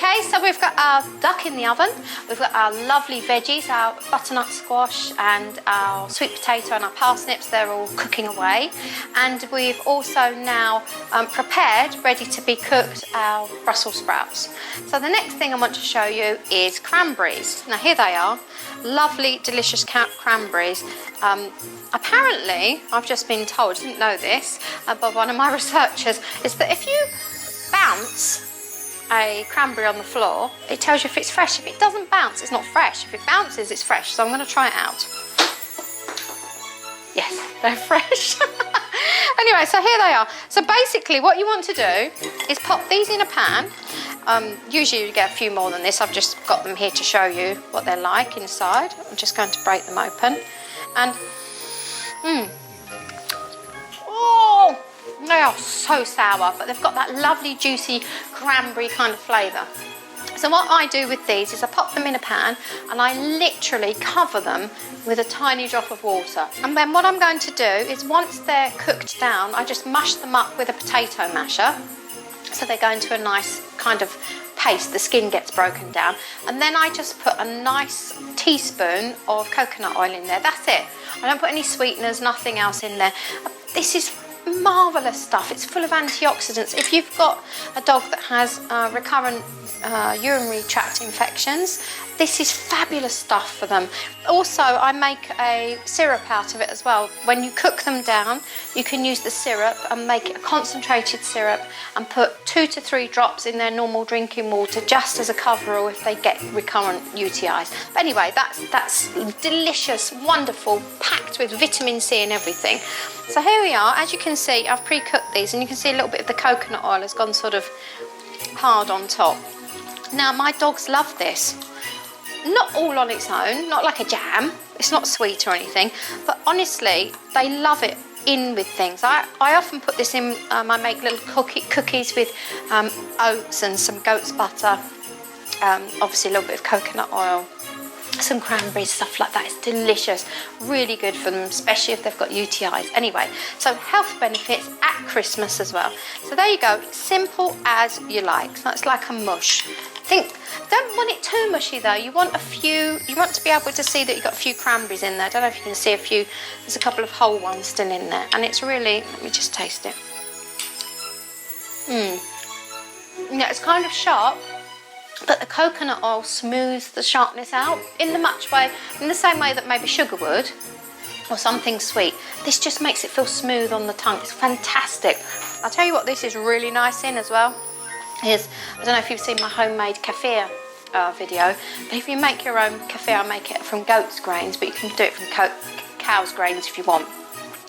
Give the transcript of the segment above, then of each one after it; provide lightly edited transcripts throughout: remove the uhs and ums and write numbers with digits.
Okay, so we've got our duck in the oven. We've got our lovely veggies, our butternut squash and our sweet potato and our parsnips. They're all cooking away. And we've also now prepared, ready to be cooked, our Brussels sprouts. So the next thing I want to show you is cranberries. Now here they are, lovely, delicious cranberries. Apparently, I've just been told, I didn't know this, by one of my researchers, is that if you bounce a cranberry on the floor, it tells you if it's fresh. If it doesn't bounce, it's not fresh. If it bounces, it's fresh. So I'm going to try it out. Yes, they're fresh. Anyway, so here they are. So basically what you want to do is pop these in a pan. Usually you get a few more than this. I've just got them here to show you what they're like inside. I'm just going to break them open. And, oh, they are so sour, but they've got that lovely, juicy, cranberry kind of flavour. So what I do with these is I pop them in a pan and I literally cover them with a tiny drop of water. And then what I'm going to do is once they're cooked down, I just mush them up with a potato masher. So they go into a nice kind of paste, the skin gets broken down. And then I just put a nice teaspoon of coconut oil in there. That's it. I don't put any sweeteners, nothing else in there. This is marvellous stuff. It's full of antioxidants. If you've got a dog that has recurrent urinary tract infections, this is fabulous stuff for them. Also, I make a syrup out of it as well. When you cook them down, you can use the syrup and make it a concentrated syrup and put 2 to 3 drops in their normal drinking water just as a coverall if they get recurrent UTIs. But anyway, that's delicious, wonderful, packed with vitamin C and everything. So here we are. As you can see, I've pre-cooked these and you can see a little bit of the coconut oil has gone sort of hard on top. Now, my dogs love this. Not all on its own, not like a jam. It's not sweet or anything, but honestly, they love it in with things. I often put this in, I make little cookies with oats and some goat's butter, obviously a little bit of coconut oil, some cranberries, stuff like that. It's delicious, really good for them, especially if they've got UTIs. Anyway, so health benefits at Christmas as well. So there you go, simple as you like. So it's like a mush. Don't want it too mushy though. You want to be able to see that you've got a few cranberries in there. I don't know if you can see a few. There's a couple of whole ones still in there, and it's really, let me just taste it. Yeah, it's kind of sharp, but the coconut oil smooths the sharpness out in the same way that maybe sugar would, or something sweet. This just makes it feel smooth on the tongue. It's fantastic. I'll tell you what this is really nice in as well. I don't know if you've seen my homemade kefir video, but if you make your own kefir, I make it from goat's grains, but you can do it from cow's grains if you want.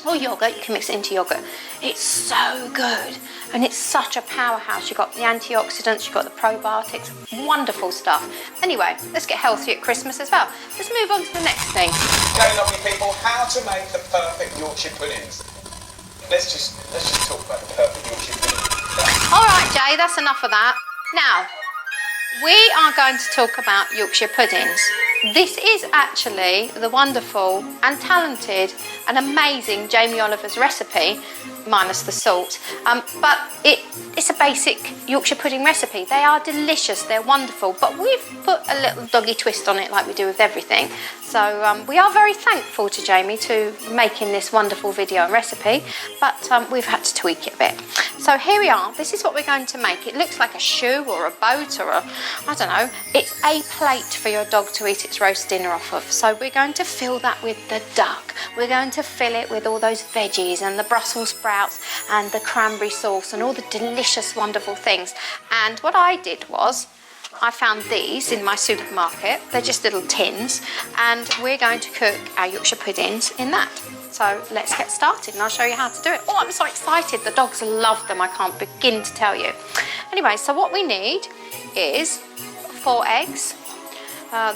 Or yogurt, you can mix it into yogurt. It's so good, and it's such a powerhouse. You've got the antioxidants, you've got the probiotics, wonderful stuff. Anyway, let's get healthy at Christmas as well. Let's move on to the next thing. Okay, lovely people, how to make the perfect Yorkshire puddings. Let's just talk about the perfect Yorkshire pudding. All right, Jay, that's enough of that. Now, we are going to talk about Yorkshire puddings. This is actually the wonderful and talented and amazing Jamie Oliver's recipe, minus the salt. But it's a basic Yorkshire pudding recipe. They are delicious, they're wonderful, but we've put a little doggy twist on it like we do with everything. So we are very thankful to Jamie to making this wonderful video and recipe, but we've had to tweak it a bit. So here we are. This is what we're going to make. It looks like a shoe or a boat or I don't know. It's a plate for your dog to eat its roast dinner off of. So we're going to fill that with the duck. We're going to fill it with all those veggies and the Brussels sprouts and the cranberry sauce and all the delicious, wonderful things. And what I did was, I found these in my supermarket. They're just little tins, and we're going to cook our Yorkshire puddings in that. So let's get started and I'll show you how to do it. Oh, I'm so excited. The dogs love them. I can't begin to tell you. Anyway, so what we need is 4 eggs.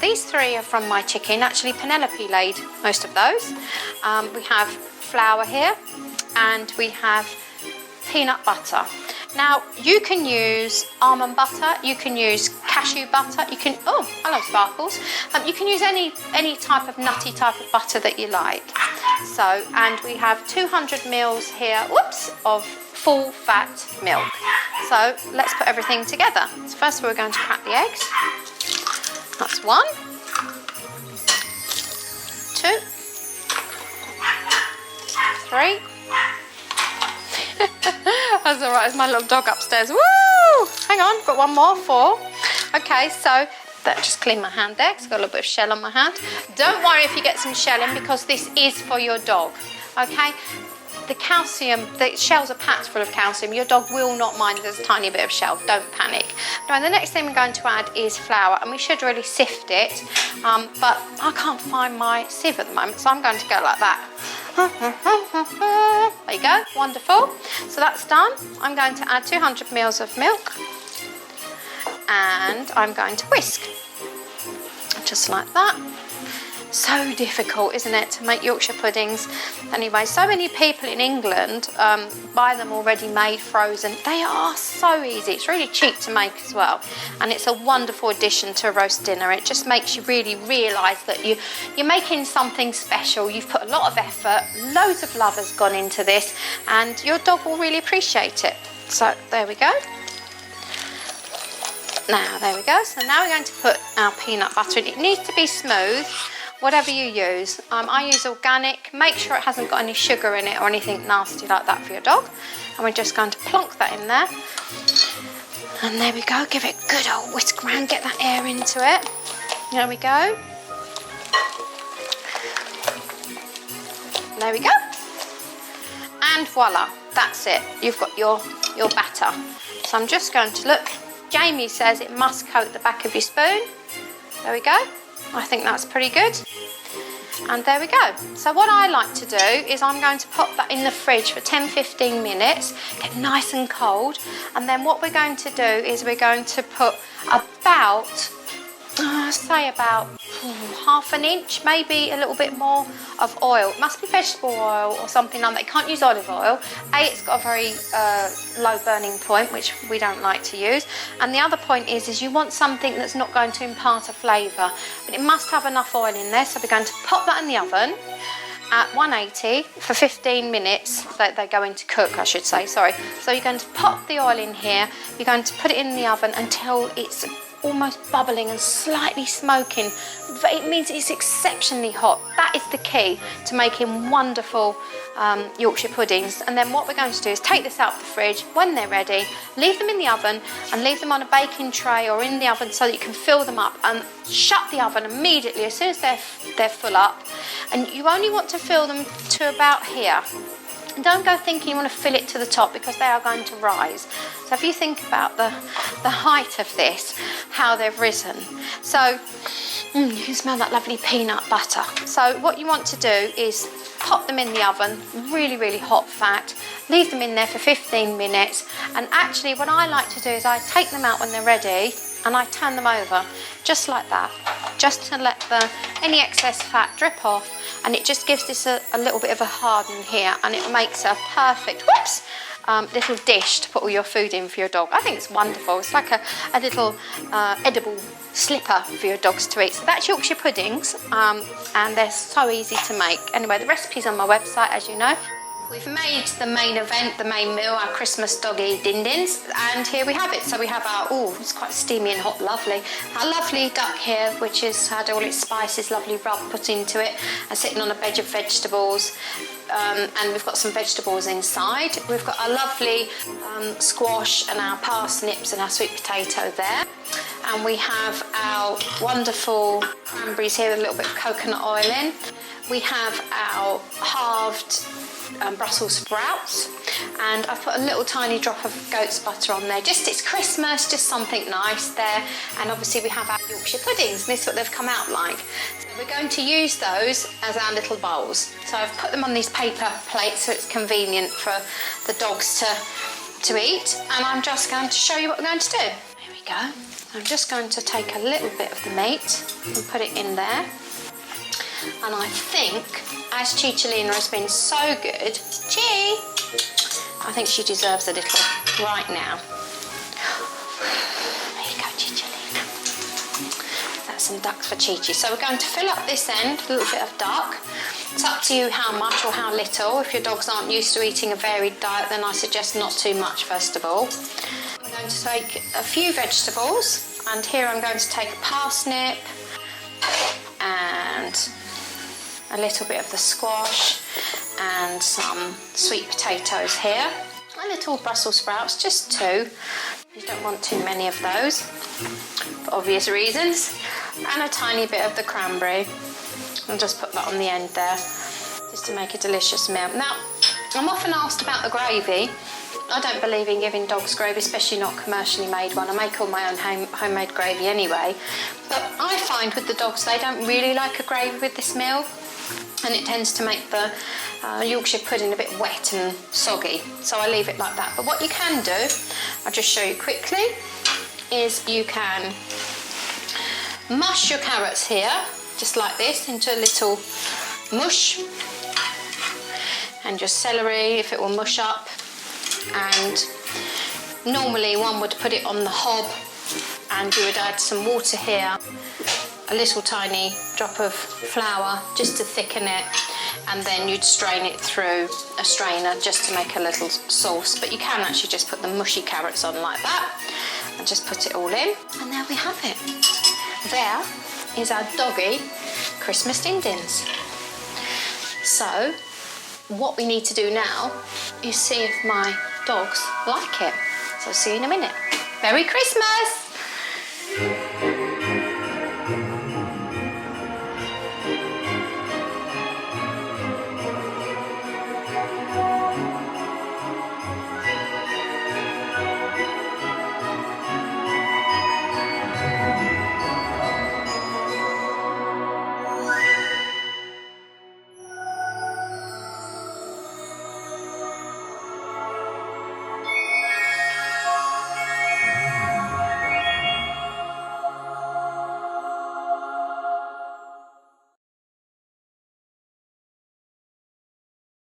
These 3 are from my chicken. Actually, Penelope laid most of those. We have flour here, and we have peanut butter. Now, you can use almond butter, you can use cashew butter, you can, oh, hello Sparkles. You can use any type of nutty type of butter that you like. So, and we have 200 mils here, whoops, of full fat milk. So let's put everything together. So first we're going to crack the eggs. That's 1, 2, 3. That's all right, it's my little dog upstairs. Woo! Hang on, got 1 more, 4. Okay, so that just clean my hand there, 'cause I've got a little bit of shell on my hand. Don't worry if you get some shelling, because this is for your dog, okay? The calcium, the shells are packed full of calcium. Your dog will not mind if there's a tiny bit of shell. Don't panic. Now, the next thing we're going to add is flour, and we should really sift it, but I can't find my sieve at the moment, so I'm going to go like that. There you go, wonderful. So that's done. I'm going to add 200 mils of milk, and I'm going to whisk, just like that. So difficult, isn't it, to make Yorkshire puddings? Anyway, so many people in England buy them already made, frozen. They are so easy. It's really cheap to make as well, and it's a wonderful addition to a roast dinner. It just makes you really realise that you're making something special. You've put a lot of effort, loads of love has gone into this, and your dog will really appreciate it. So there we go. Now, there we go. So now we're going to put our peanut butter in. It needs to be smooth, whatever you use. I use organic. Make sure it hasn't got any sugar in it or anything nasty like that for your dog. And we're just going to plonk that in there. And there we go. Give it a good old whisk round. Get that air into it. There we go. There we go. And voila. That's it. You've got your batter. So I'm just going to look. Jamie says it must coat the back of your spoon. There we go. I think that's pretty good. And there we go. So what I like to do is I'm going to pop that in the fridge for 10-15 minutes, get nice and cold. And then what we're going to do is we're going to put about, say about half an inch, maybe a little bit more of oil. It must be vegetable oil or something like that. You can't use olive oil. It's got a very low burning point, which we don't like to use. And the other point is you want something that's not going to impart a flavour, but it must have enough oil in there. So we're going to pop that in the oven at 180 for 15 minutes. They're going to cook, I should say, sorry. So you're going to pop the oil in here. You're going to put it in the oven until it's almost bubbling and slightly smoking. It means it's exceptionally hot. That is the key to making wonderful Yorkshire puddings. And then what we're going to do is take this out of the fridge when they're ready, leave them in the oven and leave them on a baking tray or in the oven so that you can fill them up, and shut the oven immediately as soon as they're full up. And you only want to fill them to about here. And don't go thinking you want to fill it to the top, because they are going to rise. So if you think about the height of this, how they've risen. So you can smell that lovely peanut butter. So what you want to do is pop them in the oven, really, really hot fat, leave them in there for 15 minutes. And actually what I like to do is I take them out when they're ready and I turn them over, just like that, just to let any excess fat drip off. And it just gives this a little bit of a harden here, and it makes a perfect, little dish to put all your food in for your dog. I think it's wonderful. It's like a little edible slipper for your dogs to eat. So that's Yorkshire puddings, and they're so easy to make. Anyway, the recipe's on my website, as you know. We've made the main event, the main meal, our Christmas doggy din-dins, and here we have it. So we have our, it's quite steamy and hot, lovely. Our lovely duck here, which has had all its spices, lovely rub put into it, and sitting on a veg of vegetables. And we've got some vegetables inside. We've got our lovely squash and our parsnips and our sweet potato there. And we have our wonderful cranberries here with a little bit of coconut oil in. We have our halved Brussels sprouts, and I've put a little tiny drop of goat's butter on there. It's Christmas, just something nice there. And obviously we have our Yorkshire puddings, and this is what they've come out like. So we're going to use those as our little bowls. So I've put them on these paper plates so it's convenient for the dogs to eat. And I'm just going to show you what we're going to do. There we go. I'm just going to take a little bit of the meat and put it in there. And I think, as Chicholina has been so good, I think she deserves a little right now. There you go, Chicholina. That's some ducks for Chi-Chi. So we're going to fill up this end, a little bit of duck. It's up to you how much or how little. If your dogs aren't used to eating a varied diet, then I suggest not too much first of all. I'm going to take a few vegetables, and here I'm going to take a parsnip and a little bit of the squash and some sweet potatoes here. A little Brussels sprouts, just 2. You don't want too many of those for obvious reasons. And a tiny bit of the cranberry. I'll just put that on the end there, just to make a delicious meal. Now, I'm often asked about the gravy. I don't believe in giving dogs gravy, especially not commercially made one. I make all my own homemade gravy anyway. But I find with the dogs, they don't really like a gravy with this meal, and it tends to make the Yorkshire pudding a bit wet and soggy. So I leave it like that. But what you can do, I'll just show you quickly, is you can mush your carrots here, just like this, into a little mush, and your celery, if it will mush up. And normally one would put it on the hob, and you would add some water here, a little tiny drop of flour just to thicken it, and then you'd strain it through a strainer just to make a little sauce. But you can actually just put the mushy carrots on like that and just put it all in, and there we have it. There is our Doggy Christmas din-dins. So what we need to do now is see if my dogs like it. So see you in a minute. Merry Christmas!